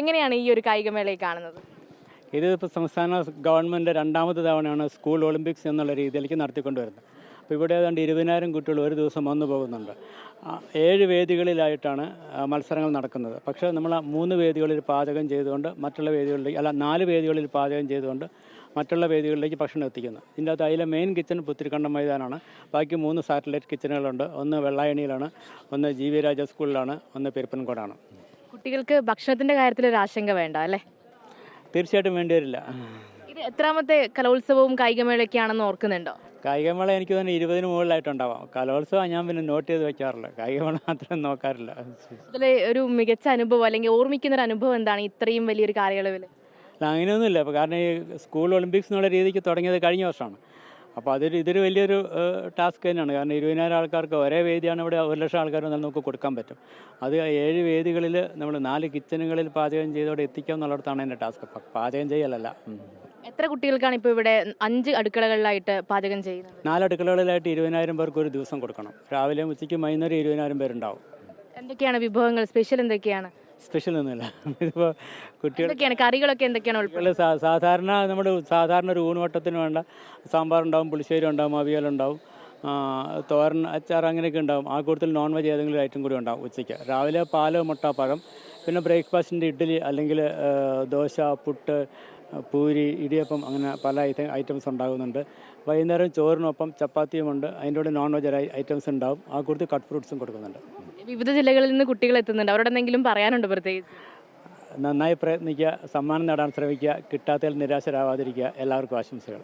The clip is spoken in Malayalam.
എങ്ങനെയാണ് ഈ ഒരു കായികമേളയെ കാണുന്നത്? ഇതിപ്പോൾ സംസ്ഥാന ഗവൺമെൻറ് രണ്ടാമത്തെ തവണയാണ് സ്കൂൾ ഒളിമ്പിക്സ് എന്നുള്ള രീതിയിലേക്ക് നടത്തിക്കൊണ്ടുവരുന്നത്. അപ്പോൾ ഇവിടെ ഏതാണ്ട് 20,000 കുട്ടികൾ ഒരു ദിവസം വന്നു പോകുന്നുണ്ട്. 7 വേദികളിലായിട്ടാണ് മത്സരങ്ങൾ നടക്കുന്നത്. പക്ഷേ നമ്മൾ 3 വേദികളിൽ പാചകം ചെയ്തുകൊണ്ട് മറ്റുള്ള വേദികളിലേക്ക് 4 വേദികളിൽ പാചകം ചെയ്തുകൊണ്ട് മറ്റുള്ള വേദികളിലേക്ക് ഭക്ഷണം എത്തിക്കുന്നു. ഇതിൻ്റെ അകത്ത് അതിലെ മെയിൻ കിച്ചൺ പുത്തിരിക്കണ്ടം മൈതാനാണ്. ബാക്കി 3 സാറ്റലൈറ്റ് കിച്ചണുകളുണ്ട്. ഒന്ന് വെള്ളായണിയിലാണ്, ഒന്ന് GV രാജ സ്കൂളിലാണ്, ഒന്ന് പെരുപ്പൻകോടാണ്. കുട്ടികൾക്ക് ഭക്ഷണത്തിൻ്റെ കാര്യത്തിൽ ഒരു ആശങ്ക വേണ്ട അല്ലേ? തീർച്ചയായിട്ടും വേണ്ടി വരില്ല. ഇത് എത്രാമത്തെ കലോത്സവവും കായികമേളയൊക്കെയാണെന്ന് ഓർക്കുന്നുണ്ടോ? കായികമേള എനിക്ക് തന്നെ 20-ന് മുകളിലായിട്ടുണ്ടാവാം. കലോത്സവം ഞാൻ പിന്നെ നോട്ട് ചെയ്ത് വെക്കാറില്ല, കായികമേള മാത്രം നോക്കാറില്ല. അതിൽ ഒരു മികച്ച അനുഭവം അല്ലെങ്കിൽ ഓർമ്മിക്കുന്നൊരു അനുഭവം എന്താണ് ഇത്രയും വലിയൊരു കാലയളവിൽ? അല്ല, അങ്ങനെയൊന്നുമില്ല. ഇപ്പോൾ കാരണം ഈ സ്കൂൾ ഒളിമ്പിക്സ് എന്നുള്ള രീതിക്ക് തുടങ്ങിയത് കഴിഞ്ഞ വർഷമാണ്. അപ്പോൾ ഇതൊരു വലിയൊരു ടാസ്ക് തന്നെയാണ്. കാരണം 20,000 ആൾക്കാർക്ക് ഒരേ വേദിയാണ്. ഇവിടെ 1,00,000 ആൾക്കാർ നമുക്ക് കൊടുക്കാൻ പറ്റും. അത് 7 വേദികളിൽ നമ്മൾ 4 കിച്ചണുകളിൽ പാചകം ചെയ്തോടെ എത്തിക്കുക എന്നുള്ളിടത്താണ് എൻ്റെ ടാസ്ക്. പാചകം ചെയ്യലല്ല. എത്ര കുട്ടികൾക്കാണ് ഇപ്പോൾ ഇവിടെ 5 അടുക്കളകളിലായിട്ട് പാചകം ചെയ്യുന്നത്? 4 അടുക്കളകളിലായിട്ട് 20,000 പേർക്ക് ഒരു ദിവസം കൊടുക്കണം. രാവിലെ ഉച്ചയ്ക്ക് വൈകുന്നേരം 20,000 പേരുണ്ടാവും. എന്തൊക്കെയാണ് വിഭവങ്ങൾ? സ്പെഷ്യൽ എന്തൊക്കെയാണ്? സ്പെഷ്യൽ ഒന്നുമില്ല. ഇതിപ്പോൾ കുട്ടികൾ കറികളൊക്കെ എന്തൊക്കെയാണ് ഉൾപ്പെടുന്നത്? സാധാരണ നമ്മുടെ സാധാരണ ഒരു ഊണുവട്ടത്തിന് വേണ്ട സാമ്പാറുണ്ടാവും, പുളിശ്ശേരി ഉണ്ടാവും, അവിയലുണ്ടാവും, തോരൻ, അച്ചാർ അങ്ങനെയൊക്കെ ഉണ്ടാവും. ആ കൂട്ടത്തിൽ നോൺ വെജ് ഏതെങ്കിലും ഐറ്റം കൂടി ഉണ്ടാവും ഉച്ചയ്ക്ക്. രാവിലെ പാല്, മുട്ട, പഴം. പിന്നെ ബ്രേക്ക്ഫാസ്റ്റിൻ്റെ ഇഡ്ഡലി അല്ലെങ്കിൽ ദോശ, പുട്ട്, പൂരി, ഇടിയപ്പം, അങ്ങനെ പല ഐറ്റംസ് ഉണ്ടാകുന്നുണ്ട്. വൈകുന്നേരം ചോറിനൊപ്പം ചപ്പാത്തിയുമുണ്ട്. അതിൻ്റെ കൂടെ നോൺ വെജ് ഐറ്റംസ് ഉണ്ടാവും. ആ കൂട്ടത്തിൽ കട്ട് ഫ്രൂട്ട്സും കൊടുക്കുന്നുണ്ട്. വിവിധ ജില്ലകളിൽ നിന്ന് കുട്ടികൾ എത്തുന്നുണ്ട്. അവരോട് എന്തെങ്കിലും പറയാനുണ്ടോ പ്രത്യേകിച്ച്? നന്നായി പ്രയത്നിക്കുക, സമ്മാനം നേടാൻ ശ്രമിക്കുക, കിട്ടാത്തതിൽ നിരാശരാവാതിരിക്കുക. എല്ലാവർക്കും ആശംസകൾ.